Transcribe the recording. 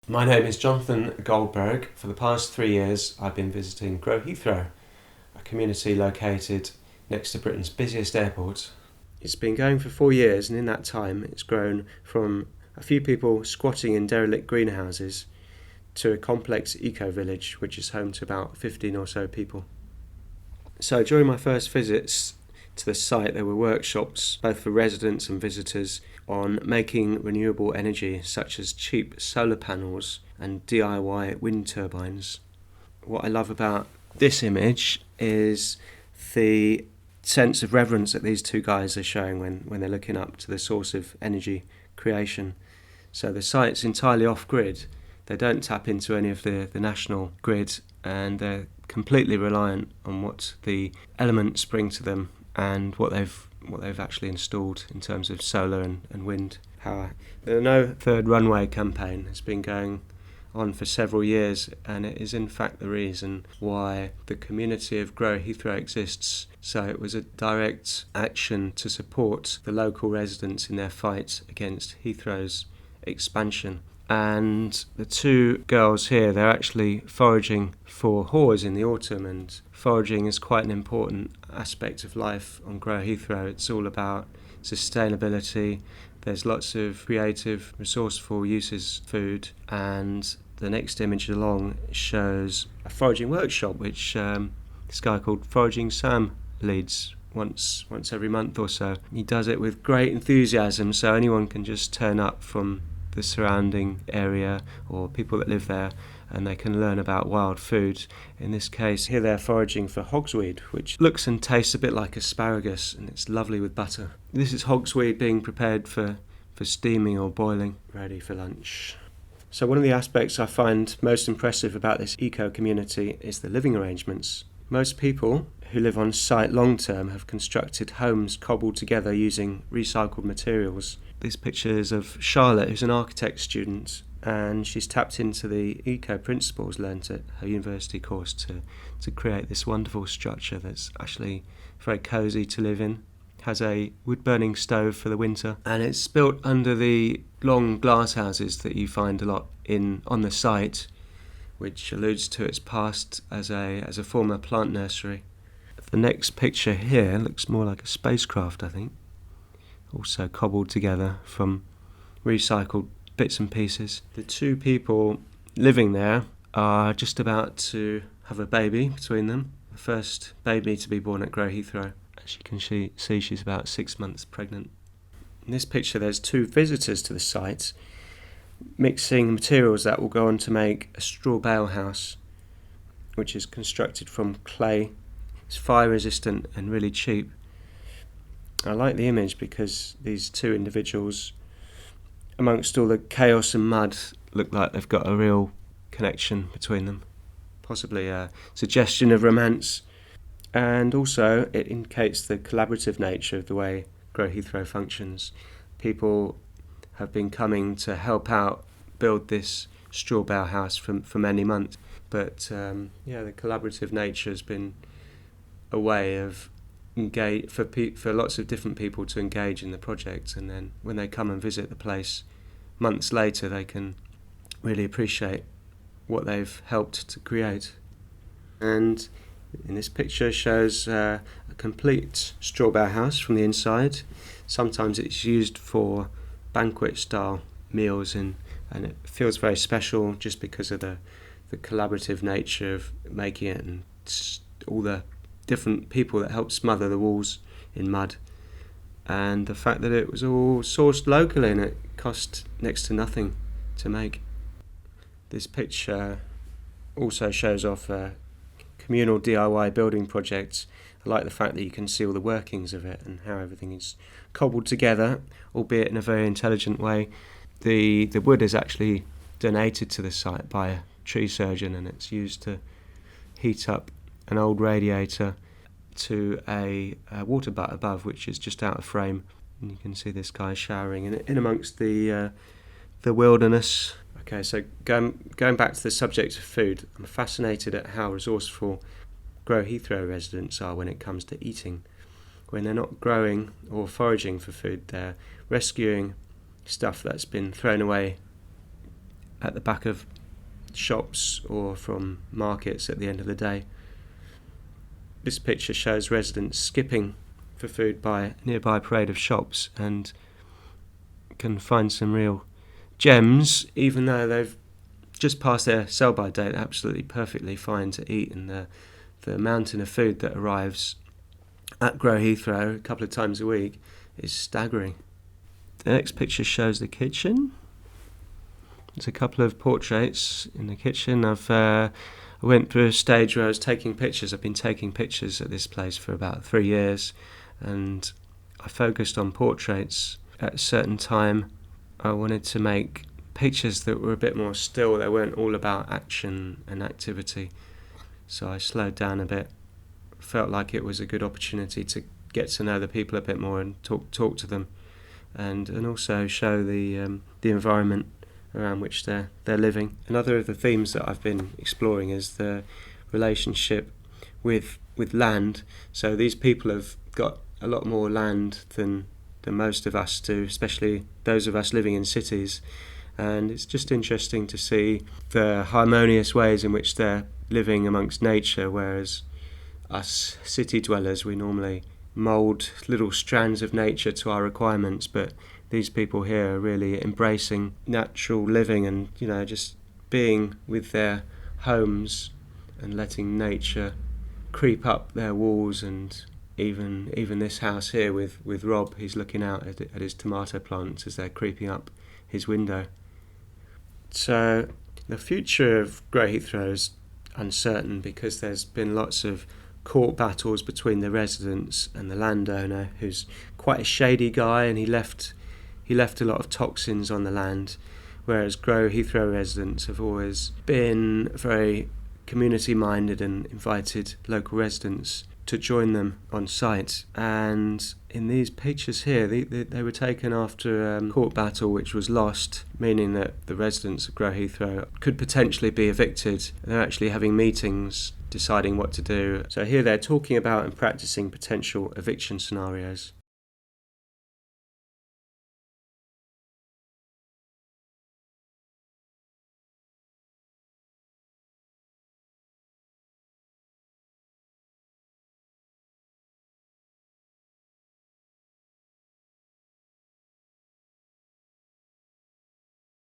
My name is Jonathan Goldberg. For the past 3 years, I've been visiting Grow Heathrow, a community located next to Britain's busiest airport. It's been going for 4 years, and in that time, it's grown from a few people squatting in derelict greenhouses to a complex eco-village, which is home to about 15 or so people. So during my first visits to the site, there were workshops, both for residents and visitors, on making renewable energy, such as cheap solar panels and DIY wind turbines. What I love about this image is the sense of reverence that these two guys are showing when they're looking up to the source of energy creation. So the site's entirely off-grid. They don't tap into any of the national grid, and they're completely reliant on what the elements bring to them and what they've actually installed in terms of solar and wind power. The No Third Runway campaign has been going on for several years, and it is in fact the reason why the community of Grow Heathrow exists. So it was a direct action to support the local residents in their fight against Heathrow's expansion. And the two girls here, they're actually foraging for haws in the autumn, and foraging is quite an important aspect of life on Grow Heathrow. It's all about sustainability. There's lots of creative, resourceful uses of food, and the next image along shows a foraging workshop which this guy called Foraging Sam leads once every month or so. He does it with great enthusiasm, so anyone can just turn up from the surrounding area or people that live there, and they can learn about wild food. In this case, here they're foraging for hogsweed, which looks and tastes a bit like asparagus, and it's lovely with butter. This is hogsweed being prepared for steaming or boiling, ready for lunch. So one of the aspects I find most impressive about this eco-community is the living arrangements. Most people who live on site long-term have constructed homes cobbled together using recycled materials. This picture is of Charlotte, who's an architect student, and she's tapped into the eco principles learnt at her university course to create this wonderful structure that's actually very cosy to live in. Has a wood-burning stove for the winter, and it's built under the long glass houses that you find a lot on the site, which alludes to its past as a former plant nursery. The next picture here looks more like a spacecraft, I think. Also cobbled together from recycled bits and pieces. The two people living there are just about to have a baby between them, the first baby to be born at Grow Heathrow. As you can see, she's about 6 months pregnant. In this picture there's two visitors to the site mixing materials that will go on to make a straw bale house, which is constructed from clay. It's fire resistant and really cheap. I like the image because these two individuals, amongst all the chaos and mud, look like they've got a real connection between them. Possibly a suggestion of romance. And also it indicates the collaborative nature of the way Grow Heathrow functions. People have been coming to help out build this straw bale house for many months. But the collaborative nature has been a way of engage for lots of different people to engage in the project, and then when they come and visit the place months later, they can really appreciate what they've helped to create. And in this picture shows a complete straw bale house from the inside. Sometimes it's used for banquet style meals, and it feels very special just because of the collaborative nature of making it, and all the different people that helped smother the walls in mud, and the fact that it was all sourced locally and it cost next to nothing to make. This picture also shows off a communal DIY building project. I like the fact that you can see all the workings of it and how everything is cobbled together, albeit in a very intelligent way. The wood is actually donated to the site by a tree surgeon, and it's used to heat up an old radiator to a water butt above, which is just out of frame. And you can see this guy showering in amongst the wilderness. Okay, so going back to the subject of food, I'm fascinated at how resourceful Grow Heathrow residents are when it comes to eating. When they're not growing or foraging for food, they're rescuing stuff that's been thrown away at the back of shops or from markets at the end of the day. This picture shows residents skipping for food by a nearby parade of shops, and can find some real gems, even though they've just passed their sell-by date. Absolutely perfectly fine to eat, and the mountain of food that arrives at Grow Heathrow a couple of times a week is staggering. The next picture shows the kitchen. There's a couple of portraits in the kitchen. I went through a stage where I was taking pictures. I've been taking pictures at this place for about 3 years, and I focused on portraits. At a certain time, I wanted to make pictures that were a bit more still. They weren't all about action and activity. So I slowed down a bit. Felt like it was a good opportunity to get to know the people a bit more and talk to them, and also show the environment around which they're living. Another of the themes that I've been exploring is the relationship with land. So these people have got a lot more land than most of us do, especially those of us living in cities. And it's just interesting to see the harmonious ways in which they're living amongst nature, whereas us city dwellers, we normally mould little strands of nature to our requirements, but these people here are really embracing natural living and, just being with their homes and letting nature creep up their walls. And even this house here with Rob, he's looking out at his tomato plants as they're creeping up his window. So the future of Grow Heathrow is uncertain, because there's been lots of court battles between the residents and the landowner, who's quite a shady guy, and he left a lot of toxins on the land, whereas Grow Heathrow residents have always been very community minded and invited local residents to join them on site. And in these pictures here, they were taken after a court battle which was lost, meaning that the residents of Grow Heathrow could potentially be evicted. They're actually having meetings deciding what to do. So here they're talking about and practicing potential eviction scenarios.